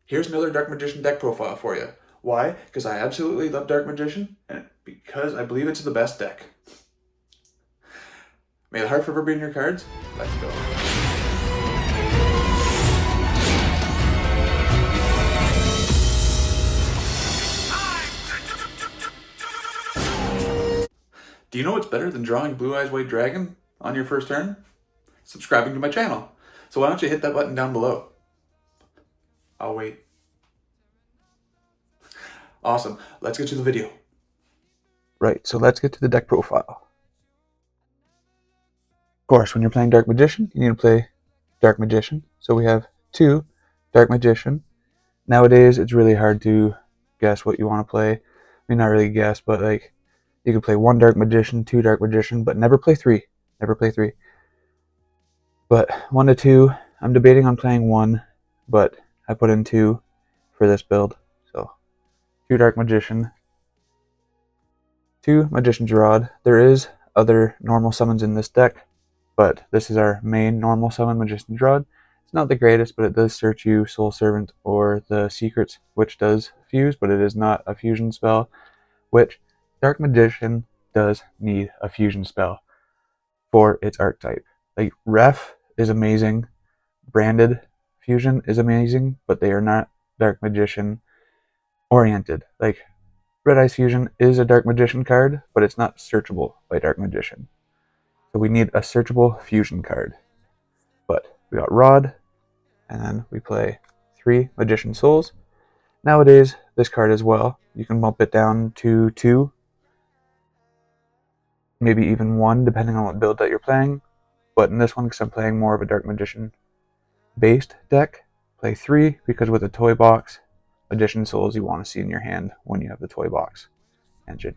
Here's another Dark Magician deck profile for you. Why? Because I absolutely love Dark Magician, and because I believe it's the best deck. May the heart forever be in your cards. Let's go. Do you know what's better than drawing Blue Eyes White Dragon on your first turn? Subscribing to my channel. So why don't you hit that button down below? I'll wait. Awesome. Let's get to the video. Right, so let's get to the deck profile. Of course, when you're playing Dark Magician, you need to play Dark Magician. So we have 2 Dark Magician. Nowadays, it's really hard to guess what you want to play. I mean, not really guess, but like, you can play 1 Dark Magician, 2 Dark Magician, but never play 3. Never play 3. But 1 to 2, I'm debating on playing 1, but I put in 2 for this build. So 2 Dark Magician, 2 Magician's Rod. There is other normal summons in this deck, but this is our main normal summon, Magician's Rod. It's not the greatest, but it does search you Soul Servant or the Secrets, which does fuse, but it is not a fusion spell, which Dark Magician does need a fusion spell for its archetype. Like, Ref is amazing, Branded Fusion is amazing, but they are not Dark Magician oriented. Like, Red Eyes Fusion is a Dark Magician card, but it's not searchable by Dark Magician. So we need a searchable fusion card. But we got Rod, and then we play 3 Magician Souls. Nowadays, this card as well, you can bump it down to 2, maybe even 1, depending on what build that you're playing. But in this one, because I'm playing more of a Dark Magician based deck, play 3, because with a toy box, Magician Souls you want to see in your hand when you have the toy box engine.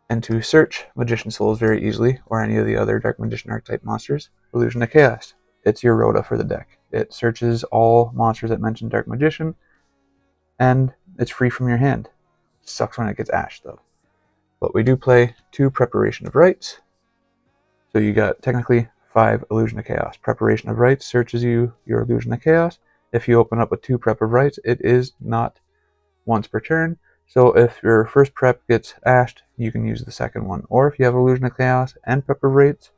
And to search Magician Souls very easily, or any of the other Dark Magician archetype monsters, Illusion of Chaos. It's your Rhoda for the deck. It searches all monsters that mention Dark Magician, and it's free from your hand. Sucks when it gets ashed though. But we do play 2 Preparation of Rites. So you got technically 5 Illusion of Chaos. Preparation of Rites searches you your Illusion of Chaos. If you open up with 2 Prep of Rites, it is not once per turn. So if your first prep gets ashed, you can use the second one. Or if you have Illusion of Chaos and Prep of Rites,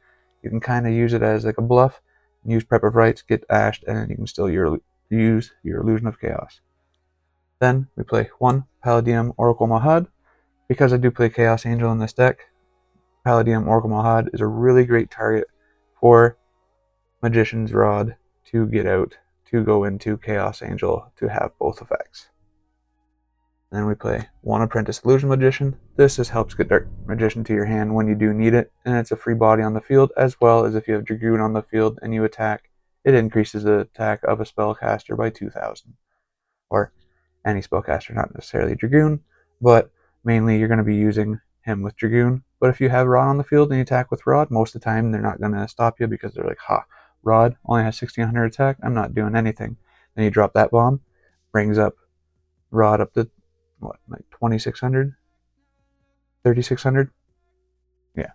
you can kind of use it as like a bluff. Use Prep of Rites, get ashed, and then you can still use your Illusion of Chaos. Then we play 1 Palladium Oracle Mahad. Because I do play Chaos Angel in this deck, Palladium Oracle Mahad is a really great target for Magician's Rod to get out, to go into Chaos Angel to have both effects. Then we play 1 Apprentice Illusion Magician. This just helps get Dark Magician to your hand when you do need it, and it's a free body on the field, as well as if you have Dragoon on the field and you attack, it increases the attack of a spellcaster by 2,000. Or any spellcaster, not necessarily Dragoon, but mainly you're going to be using him with Dragoon. But if you have Rod on the field and you attack with Rod, most of the time they're not going to stop you because they're like, ha, Rod only has 1,600 attack, I'm not doing anything. Then you drop that bomb, brings up Rod up to, what, like 2,600? 3,600? Yeah.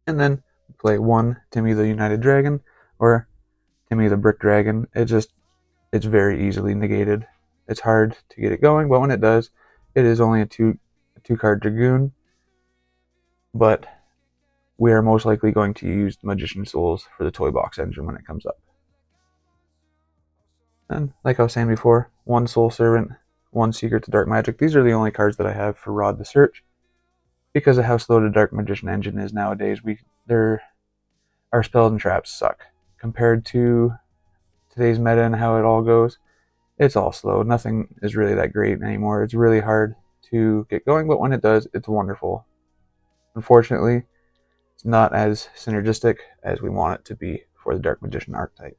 And then play 1 Timmy the United Dragon, or Timmy the Brick Dragon. It's very easily negated. It's hard to get it going, but when it does, it is only a 2 card Dragoon, but we are most likely going to use Magician Souls for the toy box engine when it comes up. And like I was saying before, 1 Soul Servant, 1 Secret to Dark Magic. These are the only cards that I have for Rod to search. Because of how slow the Dark Magician engine is nowadays, our spells and traps suck. Compared to today's meta and how it all goes, it's all slow. Nothing is really that great anymore. It's really hard to get going, but when it does, it's wonderful. Unfortunately, it's not as synergistic as we want it to be for the Dark Magician archetype.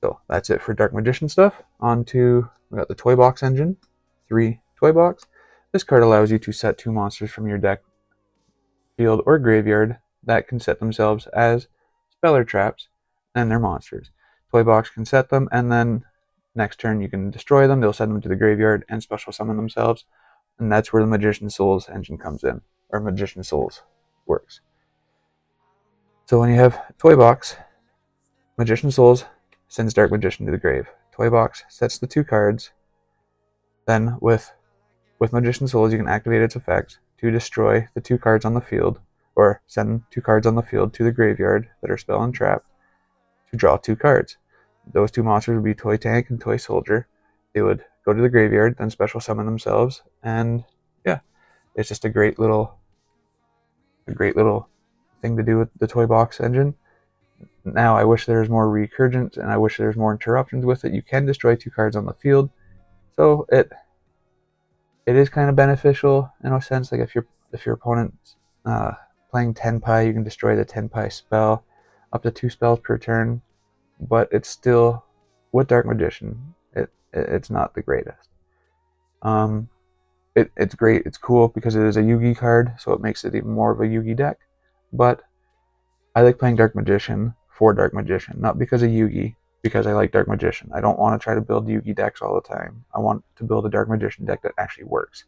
So that's it for Dark Magician stuff. On to, we got the Toy Box engine, 3 Toy Box. This card allows you to set 2 monsters from your deck, field, or graveyard that can set themselves as speller traps and their monsters. Toy Box can set them, and then next turn you can destroy them, they'll send them to the graveyard and special summon themselves, and that's where the Magician Souls engine comes in, or Magician Souls works. So when you have Toy Box, Magician Souls sends Dark Magician to the grave. toy box sets the 2 cards. Then with Magician Souls, you can activate its effect to destroy the 2 cards on the field, or send 2 cards on the field to the graveyard that are spell and trap to draw 2 cards. Those 2 monsters would be Toy Tank and Toy Soldier. They would go to the graveyard, then special summon themselves, and yeah, it's just a great little thing to do with the toy box engine. Now, I wish there was more recurgence, and I wish there was more interruptions with it. You can destroy 2 cards on the field, so it is kind of beneficial in a sense. Like if your opponent's playing Tenpai, you can destroy the Tenpai spell, up to 2 spells per turn. But it's still, with Dark Magician, it's not the greatest. It's great. It's cool because it is a Yugi card, so it makes it even more of a Yugi deck. But I like playing Dark Magician for Dark Magician, not because of Yugi, because I like Dark Magician. I don't want to try to build Yugi decks all the time. I want to build a Dark Magician deck that actually works.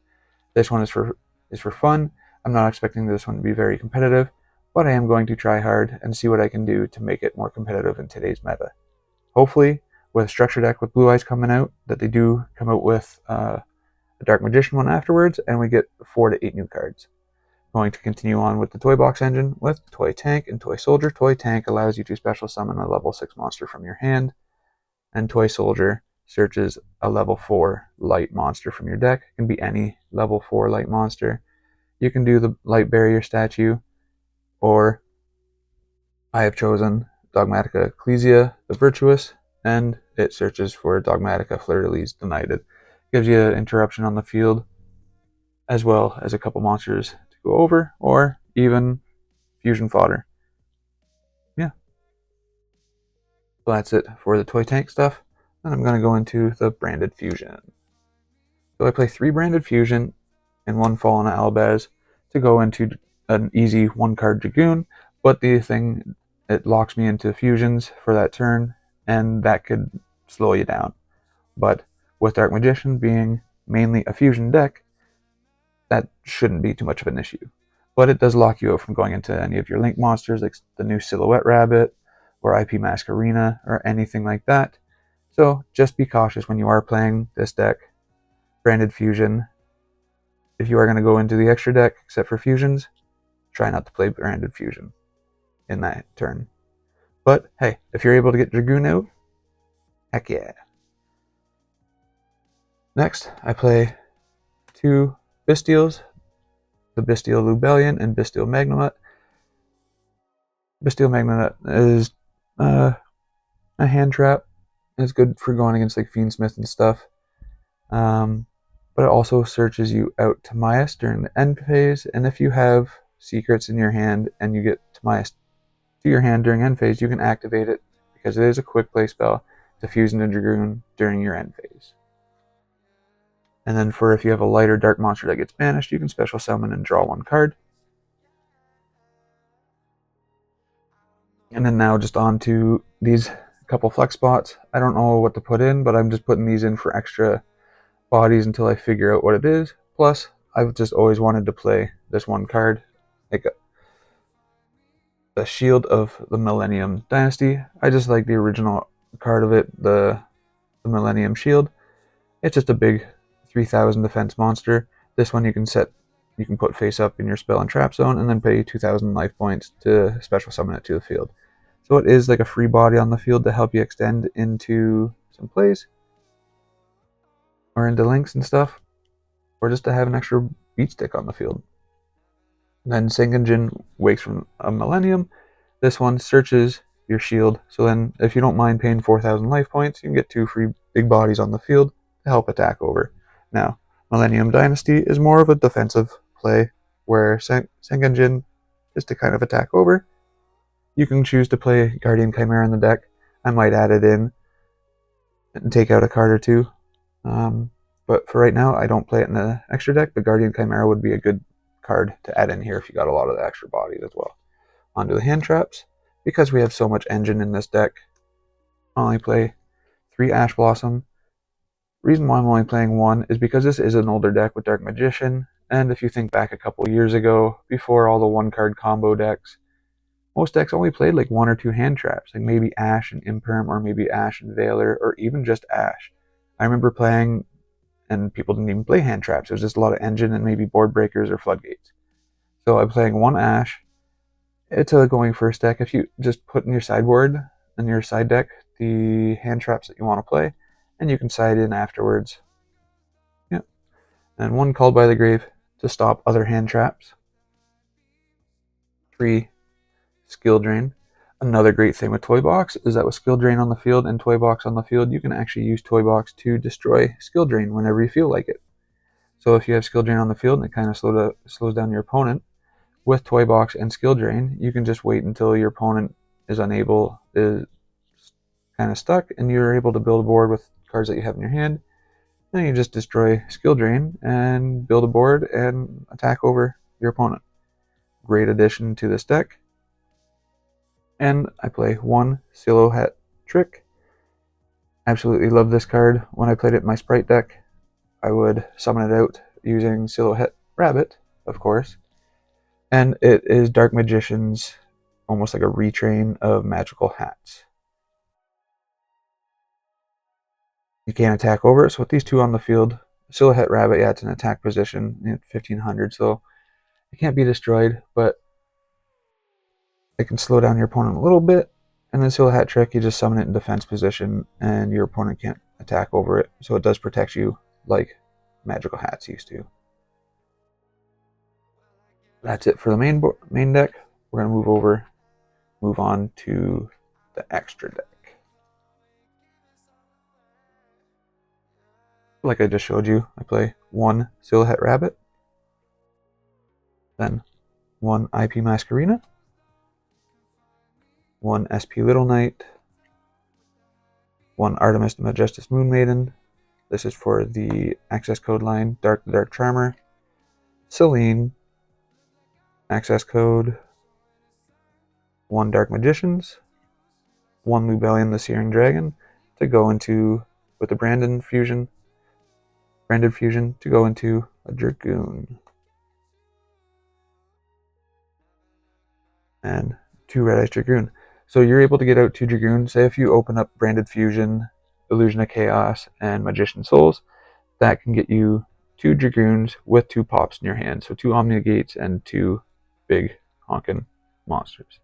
This one is for fun. I'm not expecting this one to be very competitive, but I am going to try hard and see what I can do to make it more competitive in today's meta. Hopefully, with a structure deck with Blue Eyes coming out, that they do come out with a Dark Magician one afterwards, and we get 4 to 8 new cards. Going to continue on with the Toy Box engine with Toy Tank and Toy Soldier. Toy Tank allows you to special summon a level 6 monster from your hand, and Toy Soldier searches a level 4 light monster from your deck. It can be any level 4 light monster. You can do the Light Barrier statue, or I have chosen Dogmatica Ecclesia, the Virtuous, and it searches for Dogmatica Fleur-de-Lis Denied. Gives you an interruption on the field, as well as a couple monsters to go over, or even fusion fodder. Yeah. So that's it for the Toy Tank stuff. And I'm going to go into the Branded Fusion. So I play 3 Branded Fusion and 1 Fallen Albaz to go into an easy 1-card Dragoon, but the thing, it locks me into fusions for that turn, and that could slow you down. But with Dark Magician being mainly a fusion deck, that shouldn't be too much of an issue. But it does lock you out from going into any of your Link monsters, like the new Silhouette Rabbit, or IP Masquerena, or anything like that. So just be cautious when you are playing this deck. Branded Fusion, if you are going to go into the extra deck, except for fusions, try not to play Branded Fusion in that turn. But hey, if you're able to get Dragoon out, heck yeah. Next, I play 2 Bystials, the Bystial Lubellion and Bystial Magnemite. Bystial Magnemite is a hand trap. It's good for going against like Fiendsmith and stuff. But it also searches you out Timaeus during the end phase, and if you have secrets in your hand and you get Timaeus to your hand during end phase, you can activate it because it is a quick play spell to fuse into Dragoon during your end phase. And then for if you have a lighter dark monster that gets banished, you can special summon and draw 1 card. And then now just on to these couple flex spots. I don't know what to put in, but I'm just putting these in for extra bodies until I figure out what it is. Plus, I've just always wanted to play this 1 card, like the Shield of the Millennium Dynasty. I just like the original card of it, the Millennium Shield. It's just a big 3,000 defense monster. This one you can put face up in your spell and trap zone, and then pay 2,000 life points to special summon it to the field. So it is like a free body on the field to help you extend into some plays, or into links and stuff, or just to have an extra beat stick on the field. Then Sengenjin wakes from a Millennium. This one searches your shield, so then if you don't mind paying 4,000 life points, you can get 2 free big bodies on the field to help attack over. Now, Millennium Dynasty is more of a defensive play, where Sengenjin is to kind of attack over. You can choose to play Guardian Chimera in the deck. I might add it in and take out a card or 2. But for right now, I don't play it in the extra deck, but Guardian Chimera would be a good card to add in here if you got a lot of the extra bodies as well. Onto the hand traps. Because we have so much engine in this deck, I only play 3 Ash Blossom. Reason why I'm only playing 1 is because this is an older deck with Dark Magician, and if you think back a couple years ago, before all the 1-card combo decks, most decks only played like 1 or 2 hand traps, like maybe Ash and Imperm, or maybe Ash and Veiler, or even just Ash. I remember playing, and people didn't even play hand traps. It was just a lot of engine and maybe board breakers or floodgates. So I'm playing 1 Ash. It's a going first deck. If you just put in your sideboard and your side deck the hand traps that you want to play, and you can side in afterwards. Yeah. And 1 Called by the Grave to stop other hand traps. 3 Skill Drain. Another great thing with Toy Box is that with Skill Drain on the field and Toy Box on the field, you can actually use Toy Box to destroy Skill Drain whenever you feel like it. So if you have Skill Drain on the field and it kind of slows down your opponent, with Toy Box and Skill Drain, you can just wait until your opponent is kind of stuck, and you're able to build a board with cards that you have in your hand. Then you just destroy Skill Drain and build a board and attack over your opponent. Great addition to this deck. And I play 1 Silhouette Trick. Absolutely love this card. When I played it in my Sprite deck, I would summon it out using Silhouette Rabbit, of course. And it is Dark Magician's, almost like a retrain of Magical Hats. You can't attack over it, so with these 2 on the field, Silhouette Rabbit, yeah, it's an attack position at 1500, so it can't be destroyed, but it can slow down your opponent a little bit. And then Silhouette Trick, you just summon it in defense position, and your opponent can't attack over it, so it does protect you like Magical Hats used to. That's it for the main deck. We're going to move on to the extra deck. Like I just showed you, I play 1 Silhouette Rabbit, then 1 IP Masquerena, 1 SP Little Knight, 1 Artemis the Majestic Moon Maiden. This is for the access code line Dark the Dark Charmer, Celine, access code 1 Dark Magicians, 1 Lubellion the Searing Dragon to go into, with the branded fusion to go into a Dragoon. And 2 Red Ice Dragoon. So you're able to get out 2 Dragoon. Say if you open up Branded Fusion, Illusion of Chaos, and Magician Souls, that can get you 2 Dragoons with 2 pops in your hand. So 2 Omnigates and 2 big honkin' monsters.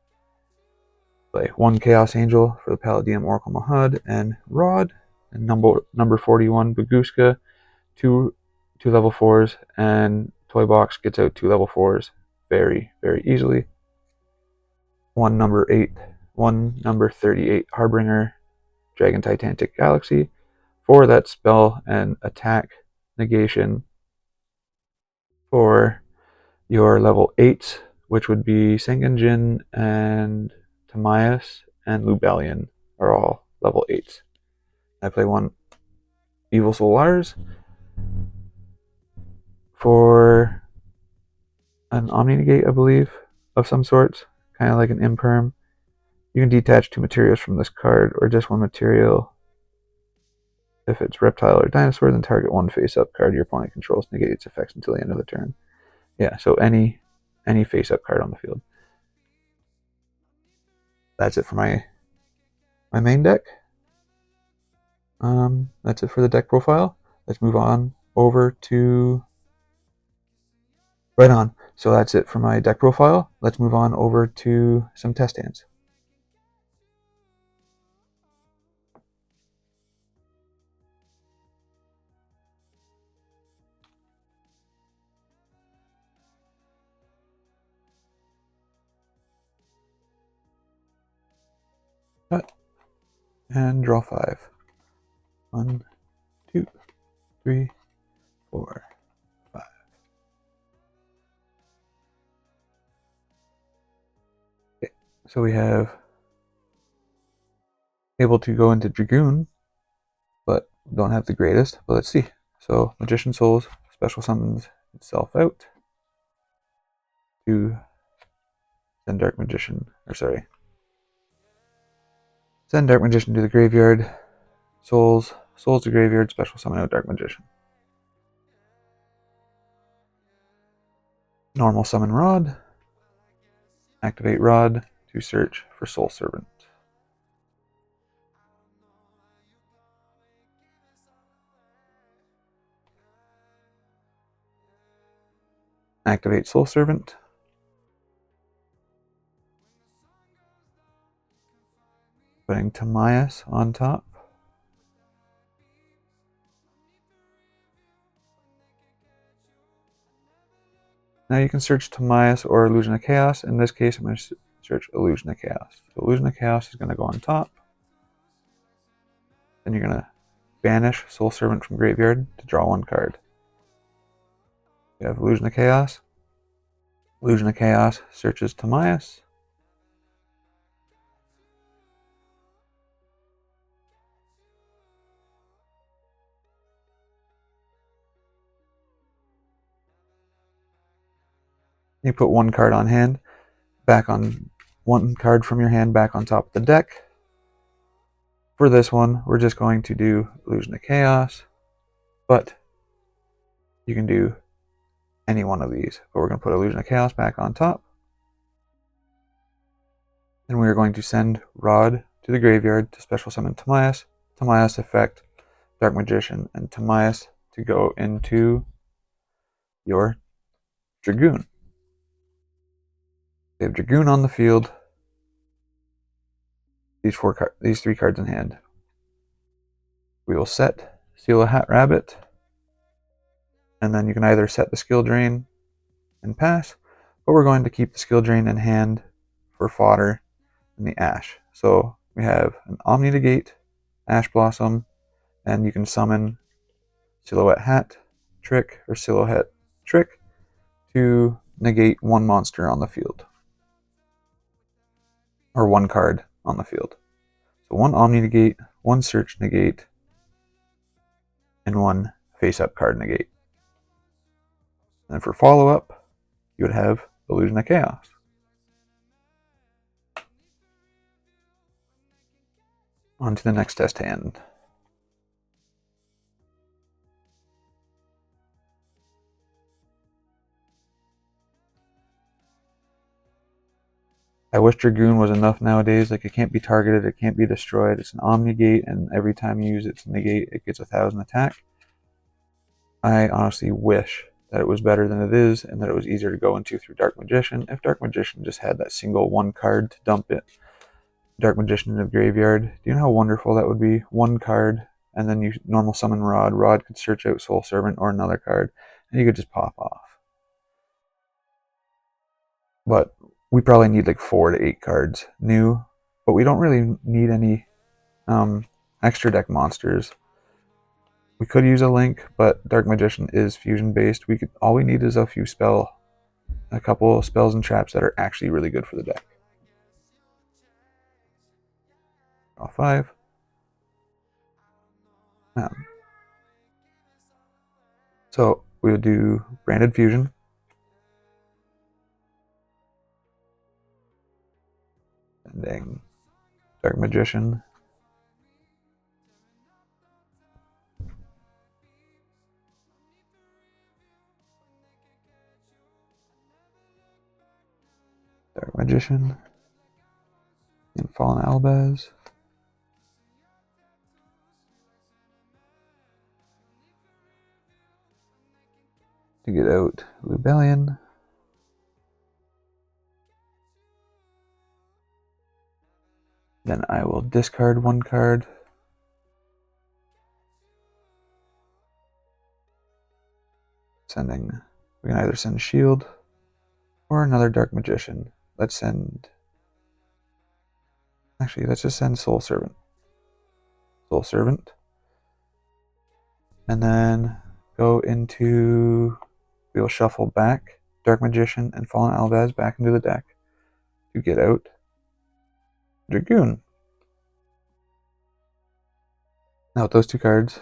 Play 1 Chaos Angel for the Paladin Oracle Mahud and Rod. And number 41 Baguska, 2 level 4s, and Toy Box gets out 2 level 4s very, very easily. 1 number 38 Harbinger Dragon Titanic Galaxy for that spell and attack negation for your level 8s, which would be Sengenjin and Tamias and Lubellion are all level 8s. I play 1 Evil Soul Lars for an Omni Negate, I believe, of some sorts, kind of like an Imperm. You can detach 2 materials from this card, or just 1 material. If it's reptile or dinosaur, then target 1 face-up card your opponent controls, negate its effects until the end of the turn. Yeah, so any face-up card on the field. That's it for my main deck. That's it for the deck profile. Let's move on over to... Right on. So that's it for my deck profile. Let's move on over to some test hands. Cut. And draw 5. 1, 2, 3, 4, 5. Okay, so we have able to go into Dragoon, but don't have the greatest. But let's see. So Magician Souls special summons itself out to send Dark Magician, send Dark Magician to the graveyard. Souls to graveyard, special summon out Dark Magician. Normal summon Rod. Activate Rod to search for Soul Servant. Activate Soul Servant. Putting Timaeus on top. Now you can search Timaeus or Illusion of Chaos. In this case, I'm going to search Illusion of Chaos. So Illusion of Chaos is going to go on top. Then you're going to banish Soul Servant from Graveyard to draw one card. You have Illusion of Chaos. Illusion of Chaos searches Timaeus. You put one card on hand, one card from your hand back on top of the deck. For this one, we're just going to do Illusion of Chaos, but you can do any one of these. But we're going to put Illusion of Chaos back on top. And we are going to send Rod to the graveyard to special summon Timaeus. Timaeus effect, Dark Magician, and Timaeus to go into your Dragoon. We have Dragoon on the field. These three cards in hand. We will set Seal a Hat Rabbit, and then you can either set the skill drain and pass, but we're going to keep the skill drain in hand for fodder in the Ash. So we have an Omni Negate, Ash Blossom, and you can summon Silhouette Hat Trick or Silhouette Trick to negate one monster on the field. Or one card on the field. So one Omni Negate, one Search Negate, and one face-up card negate. And for follow-up, you would have Illusion of Chaos. On to the next test hand. I wish Dragoon was enough nowadays. Like, it can't be targeted, it can't be destroyed. It's an Omni-Gate, and every time you use its negate, it gets 1,000 attack. I honestly wish that it was better than it is, and that it was easier to go into through Dark Magician. If Dark Magician just had that single one card to dump it, Dark Magician in the graveyard, do you know how wonderful that would be? One card, and then you normal summon Rod. Rod could search out Soul Servant or another card, and you could just pop off. But we probably need like 4 to 8 cards new, but we don't really need any extra deck monsters. We could use a Link, but Dark Magician is fusion based. All we need is a couple of spells and traps that are actually really good for the deck. Draw 5. So we would do Branded Fusion. Sending Dark Magician. Dark Magician. And Fallen Albaz. To get out Rebellion. Then I will discard one card. We can either send Shield or another Dark Magician. Let's just send Soul Servant. Soul Servant. And then we will shuffle back Dark Magician and Fallen Albaz back into the deck to get out Dragoon. Now with those 2 cards,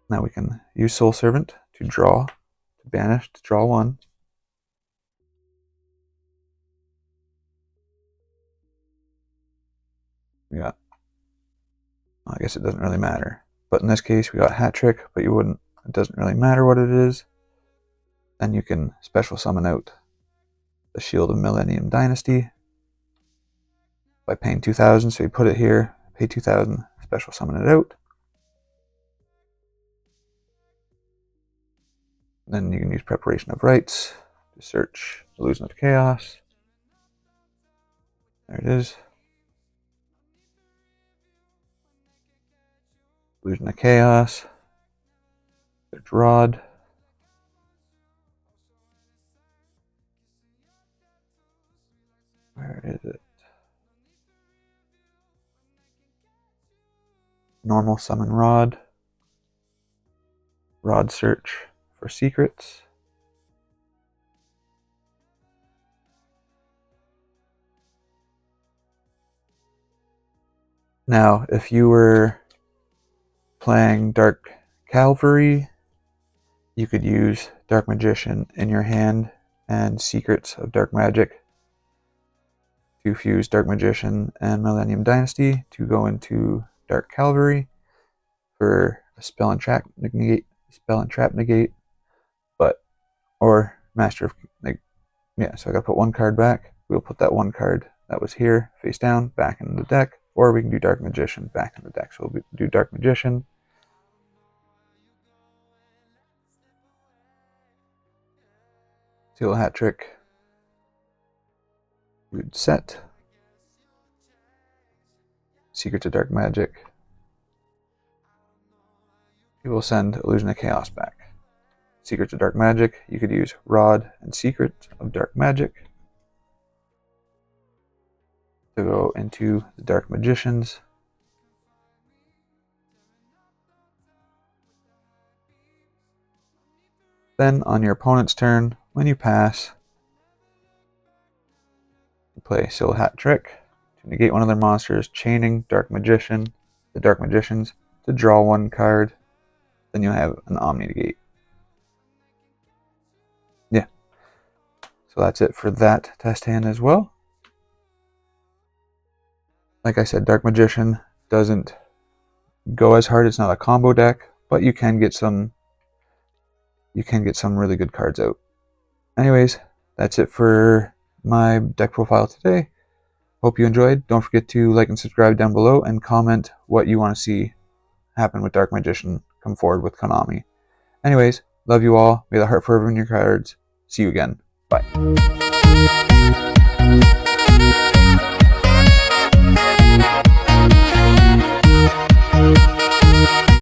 now we can use Soul Servant to draw, to banish, to draw 1. We got, I guess it doesn't really matter. But in this case, we got Hat Trick, but it doesn't really matter what it is. Then you can special summon out the Shield of Millennium Dynasty by paying 2,000. So you put it here, pay 2,000, special summon it out. Then you can use Preparation of Rites to search Illusion of Chaos. There it is. Illusion of Chaos. There's Rod. Where is it? Normal summon Rod. Rod search for secrets. Now, if you were playing Dark Cavalry, you could use Dark Magician in your hand and Secrets of Dark Magic to fuse Dark Magician and Millennium Dynasty to go into Dark Cavalry for a spell and trap negate, or Master of so I gotta put one card back. We'll put that one card that was here face down back in the deck, or we can do Dark Magician back in the deck. So we'll do Dark Magician. Seal Hat Trick. We would set Secret to Dark Magic. We will send Illusion of Chaos back. Secret to Dark Magic, you could use Rod and Secret of Dark Magic to go into the Dark Magicians. Then on your opponent's turn, when you pass, you play Seal Hat Trick to negate one of their monsters, chaining the Dark Magicians, to draw one card. Then you'll have an Omni negate. Yeah. So that's it for that test hand as well. Like I said, Dark Magician doesn't go as hard. It's not a combo deck, but you can get some really good cards out. Anyways, that's it for my deck profile today. Hope you enjoyed. Don't forget to like and subscribe down below and comment what you want to see happen with Dark Magician come forward with Konami. Anyways, love you all. May the heart forever in your cards. See you again. Bye.